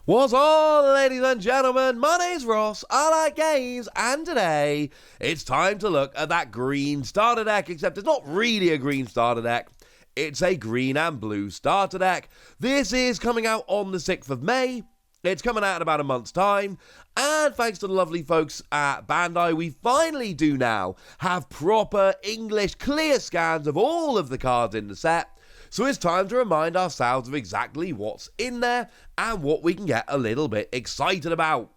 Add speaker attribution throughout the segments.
Speaker 1: What's on, ladies and gentlemen? My name's Ross, I like games, and today it's time to look at that green starter deck, except it's not really a green starter deck, it's a green and blue starter deck. This is coming out on the 6th of May, it's coming out in about a month's time, and thanks to the lovely folks at Bandai, we finally do now have proper English clear scans of all of the cards in the set. So it's time to remind ourselves of exactly what's in there and what we can get a little bit excited about.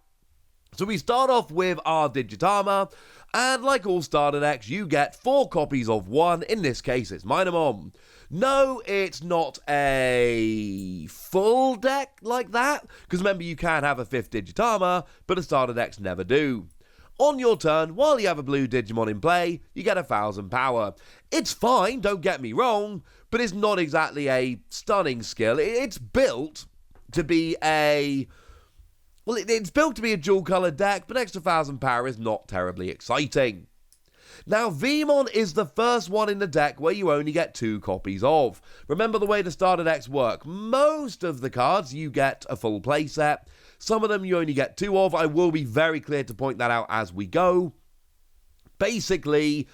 Speaker 1: So we start off with our Digitarma, and like all starter decks, you get 4 copies of one. In this case, it's Minamon. No, it's not a full deck like that, because remember, you can have a 5th Digitarma, but the starter decks never do. On your turn, while you have a blue Digimon in play, you get 1,000 power. It's fine, don't get me wrong, but it's not exactly a stunning skill. It's built to be it's built to be a dual-colored deck, but extra 1,000 power is not terribly exciting. Now, Veemon is the first one in the deck where you only get 2 copies of. Remember the way the starter decks work. Most of the cards you get a full playset. Some of them you only get 2 of. I will be very clear to point that out as we go. Basically,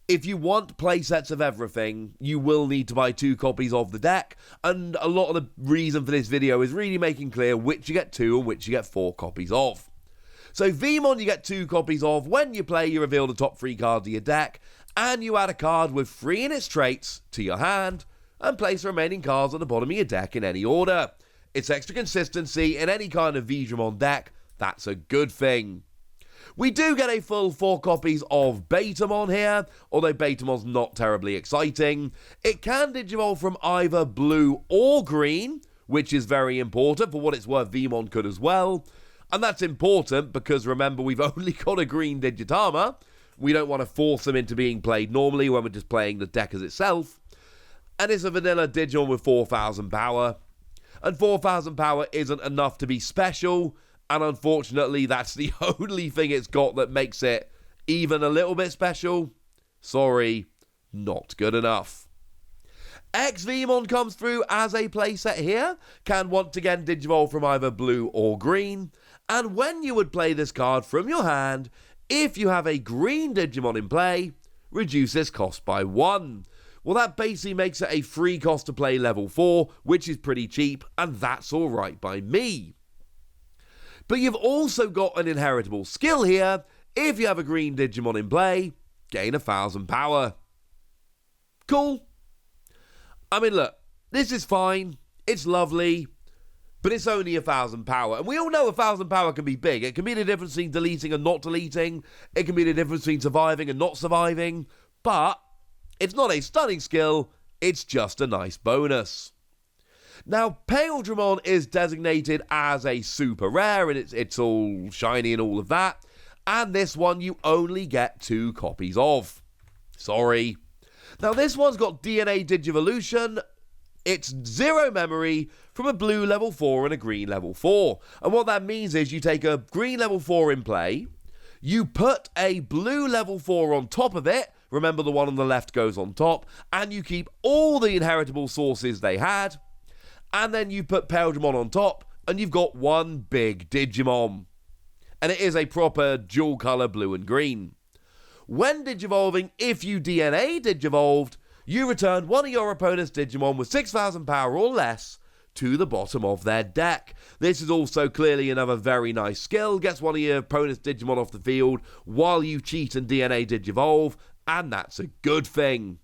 Speaker 1: if you want playsets of everything, you will need to buy 2 copies of the deck, and a lot of the reason for this video is really making clear which you get 2 and which you get 4 copies of. So Veemon you get 2 copies of. When you play, you reveal the top 3 cards of your deck, and you add a card with 3 in its traits to your hand, and place the remaining cards at the bottom of your deck in any order. It's extra consistency in any kind of Digimon deck. That's a good thing. We do get a full 4 copies of Betamon here, although Betamon's not terribly exciting. It can digivolve from either blue or green, which is very important. For what it's worth, Veemon could as well. And that's important because, remember, we've only got a green Digitarma. We don't want to force them into being played normally when we're just playing the deck as itself. And it's a vanilla Digimon with 4,000 power. And 4,000 power isn't enough to be special, and unfortunately that's the only thing it's got that makes it even a little bit special. Sorry, not good enough. X-Veemon comes through as a playset here, can once again digivolve from either blue or green, and when you would play this card from your hand, if you have a green Digimon in play, reduce this cost by 1. Well, that basically makes it a free cost to play level 4, which is pretty cheap, and that's alright by me. But you've also got an inheritable skill here. If you have a green Digimon in play, gain 1,000 power. Cool. I mean, look, this is fine, it's lovely, but it's only 1,000 power. And we all know 1,000 power can be big. It can be the difference between deleting and not deleting. It can be the difference between surviving and not surviving. But it's not a stunning skill, it's just a nice bonus. Now, Paledramon is designated as a super rare, and it's all shiny and all of that. And this one you only get 2 copies of. Sorry. Now, this one's got DNA Digivolution. It's 0 memory from a blue level 4 and a green level 4. And what that means is you take a green level 4 in play, you put a blue level 4 on top of it, remember the one on the left goes on top, and you keep all the inheritable sources they had, and then you put Paledramon on top, and you've got one big Digimon. And it is a proper dual colour blue and green. When digivolving, if you DNA digivolved, you return one of your opponent's Digimon with 6,000 power or less to the bottom of their deck. This is also clearly another very nice skill. Gets one of your opponent's Digimon off the field while you cheat and DNA digivolve, and that's a good thing.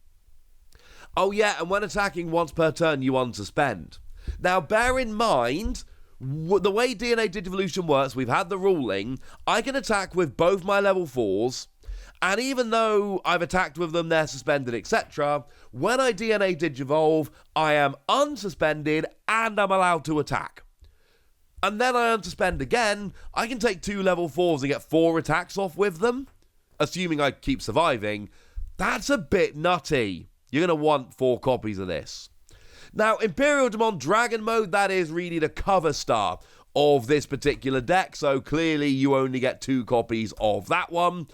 Speaker 1: Oh yeah, and when attacking once per turn, you unsuspend. Now bear in mind, the way DNA Digivolution works, we've had the ruling, I can attack with both my level 4s, and even though I've attacked with them, they're suspended, etc., when I DNA Digivolve, I am unsuspended and I'm allowed to attack. And then I unsuspend again, I can take 2 level 4s and get 4 attacks off with them, assuming I keep surviving. That's a bit nutty. You're going to want 4 copies of this. Now, Imperialdramon Dragon Mode, that is really the cover star of this particular deck, so clearly you only get 2 copies of that one.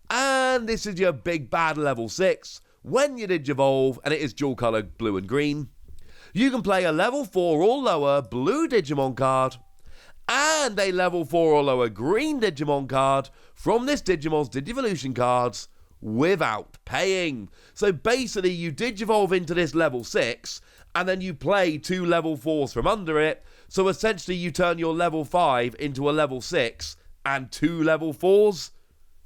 Speaker 1: And this is your big bad level 6. When you Digivolve, and it is dual colored blue and green, you can play a level 4 or lower blue Digimon card, and a level 4 or lower green Digimon card from this Digimon's Digivolution cards without paying. So basically you Digivolve into this level 6 and then you play 2 level 4s from under it. So essentially you turn your level 5 into a level 6 and 2 level 4s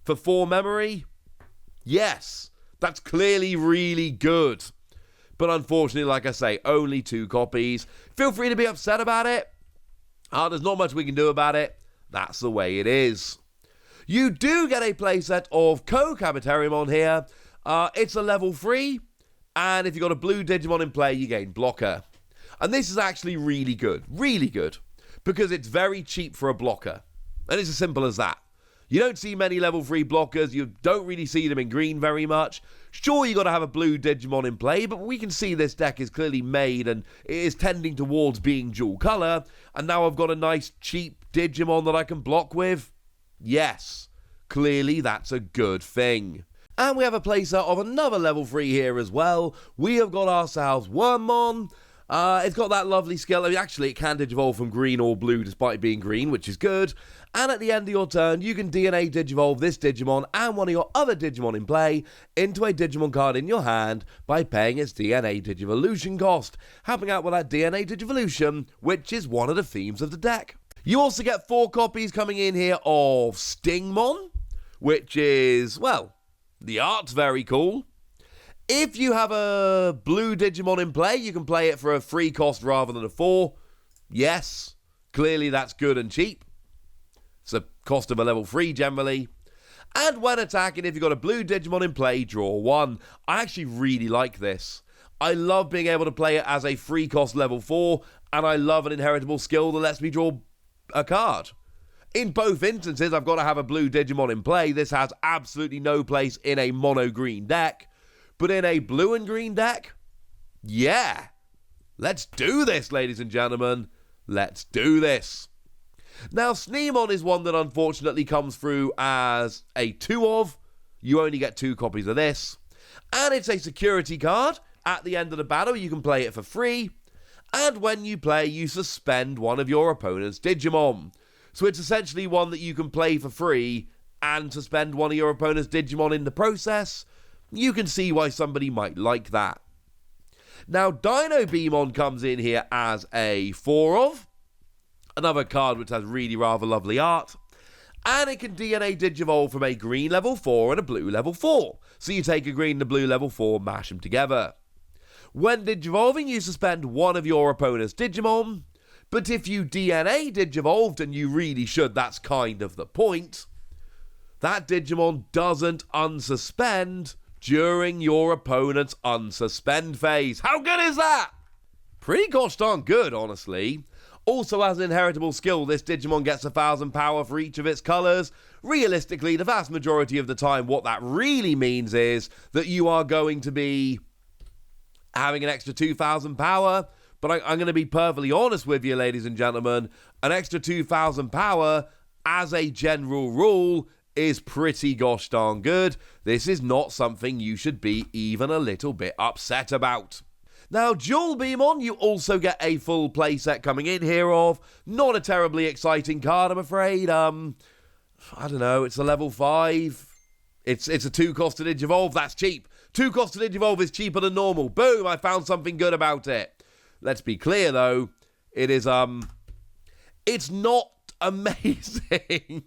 Speaker 1: for 4 memory. Yes, that's clearly really good. But unfortunately, like I say, only 2 copies. Feel free to be upset about it. There's not much we can do about it. That's the way it is. You do get a playset of Paledramon here. It's a level 3. And if you've got a blue Digimon in play, you gain blocker. And this is actually really good. Really good. Because it's very cheap for a blocker. And it's as simple as that. You don't see many level 3 blockers. You don't really see them in green very much. Sure, you got to have a blue Digimon in play, but we can see this deck is clearly made and it is tending towards being dual color. And now I've got a nice cheap Digimon that I can block with. Yes, clearly that's a good thing. And we have a playset of another level 3 here as well. We have got ourselves Wormmon. It's got that lovely skill. I mean, actually, it can Digivolve from green or blue despite being green, which is good. And at the end of your turn, you can DNA Digivolve this Digimon and one of your other Digimon in play into a Digimon card in your hand by paying its DNA Digivolution cost, helping out with that DNA Digivolution, which is one of the themes of the deck. You also get 4 copies coming in here of Stingmon, which is, well, the art's very cool. If you have a blue Digimon in play, you can play it for a 3 cost rather than a 4. Yes, clearly that's good and cheap. It's the cost of a level 3 generally. And when attacking, if you've got a blue Digimon in play, draw 1. I actually really like this. I love being able to play it as a 3 cost level 4, and I love an inheritable skill that lets me draw a card. In both instances, I've got to have a blue Digimon in play. This has absolutely no place in a mono green deck. But in a blue and green deck, yeah, let's do this, ladies and gentlemen. Let's do this. Now, ST9 is one that unfortunately comes through as a 2 of. You only get 2 copies of this. And it's a security card. At the end of the battle, you can play it for free. And when you play, you suspend one of your opponent's Digimon. So it's essentially one that you can play for free and suspend one of your opponent's Digimon in the process. You can see why somebody might like that. Now, DinoBeemon comes in here as a 4 of. Another card which has really rather lovely art. And it can DNA Digivolve from a green level 4 and a blue level 4. So you take a green and a blue level 4, mash them together. When Digivolving, you suspend one of your opponent's Digimon. But if you DNA Digivolved, and you really should, that's kind of the point, that Digimon doesn't unsuspend during your opponent's unsuspend phase. How good is that? Pretty gosh darn good, honestly. Also, as an inheritable skill, this Digimon gets 1,000 power for each of its colours. Realistically, the vast majority of the time, what that really means is that you are going to be having an extra 2,000 power. But I'm going to be perfectly honest with you, ladies and gentlemen. An extra 2,000 power, as a general rule, is pretty gosh darn good. This is not something you should be even a little bit upset about. Now, DinoBeemon, you also get a full playset coming in here of. Not a terribly exciting card, I'm afraid. I don't know, it's a level 5. It's a 2 cost to Digivolve, that's cheap. 2 cost to Digivolve is cheaper than normal. Boom, I found something good about it. Let's be clear, though. It is, it's not amazing.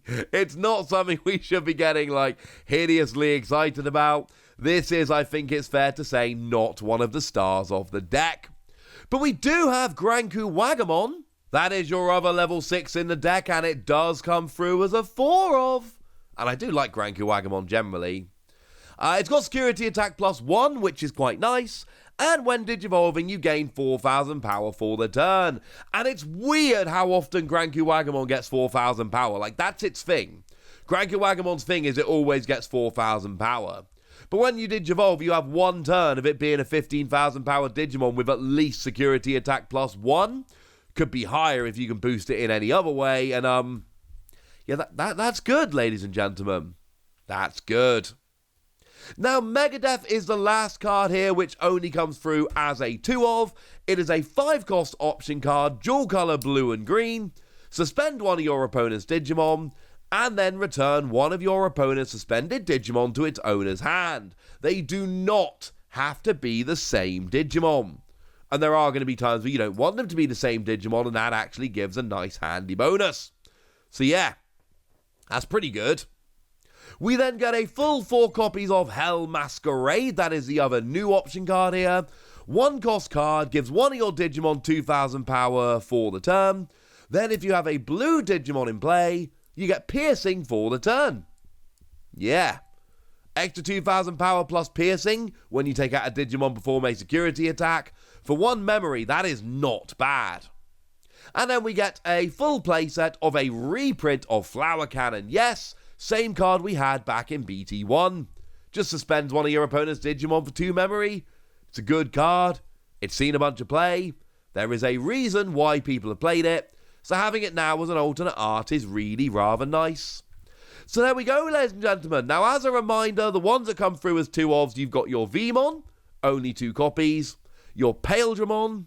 Speaker 1: It's not something we should be getting, like, hideously excited about. This is, I think it's fair to say, not one of the stars of the deck. But we do have Paledramon. That is your other level 6 in the deck, and it does come through as a 4 of. And I do like Paledramon generally. It's got security attack +1, which is quite nice. And when Digivolving, you gain 4,000 power for the turn. And it's weird how often Paledramon gets 4,000 power. Like, that's its thing. Paledраmon's thing is it always gets 4,000 power. But when you Digivolve, you have one turn of it being a 15,000 power Digimon with at least security attack +1. Could be higher if you can boost it in any other way. And, yeah, that's good, ladies and gentlemen. That's good. Now, Megadeth is the last card here, which only comes through as a 2 of. It is a 5 cost option card, dual color blue and green. suspend one of your opponent's Digimon, and then return one of your opponent's suspended Digimon to its owner's hand. They do not have to be the same Digimon. And there are going to be times where you don't want them to be the same Digimon, and that actually gives a nice handy bonus. So yeah, that's pretty good. We then get a full 4 copies of Hell Masquerade. That is the other new option card here. 1 cost card, gives one of your Digimon 2000 power for the turn. Then if you have a blue Digimon in play, you get piercing for the turn. Yeah. Extra 2000 power plus piercing when you take out a Digimon perform a security attack. For 1 memory, that is not bad. And then we get a full playset of a reprint of Flower Cannon. Yes, same card we had back in BT1. Just suspends one of your opponent's Digimon for 2 memory. It's a good card. It's seen a bunch of play. There is a reason why people have played it. So having it now as an alternate art is really rather nice. So there we go, ladies and gentlemen. Now, as a reminder, the ones that come through as 2-ofs, you've got your Veemon, only 2 copies, your Paledramon,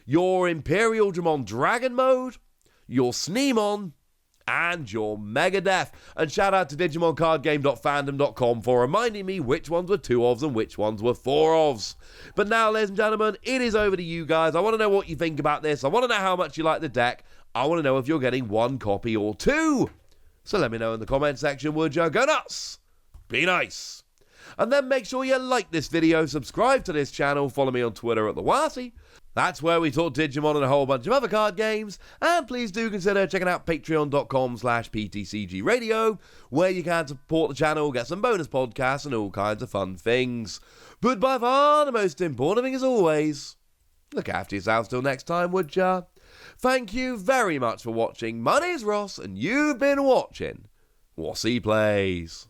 Speaker 1: your Imperialdramon Dragon Mode, your ST9, and your Megadeth. And shout out to DigimonCardGame.fandom.com for reminding me which ones were 2-ofs and which ones were 4-ofs. But now, ladies and gentlemen, it is over to you guys. I want to know what you think about this. I want to know how much you like the deck. I want to know if you're getting 1 copy or 2. So let me know in the comment section, would you? Go nuts! Be nice! And then make sure you like this video, subscribe to this channel, follow me on Twitter at TheWasi. That's where we talk Digimon and a whole bunch of other card games. And please do consider checking out patreon.com/PTCGradio, where you can support the channel, get some bonus podcasts, and all kinds of fun things. But by far, the most important thing is always, look after yourselves till next time, would ya? Thank you very much for watching. My name's Ross, and you've been watching Wasi Plays.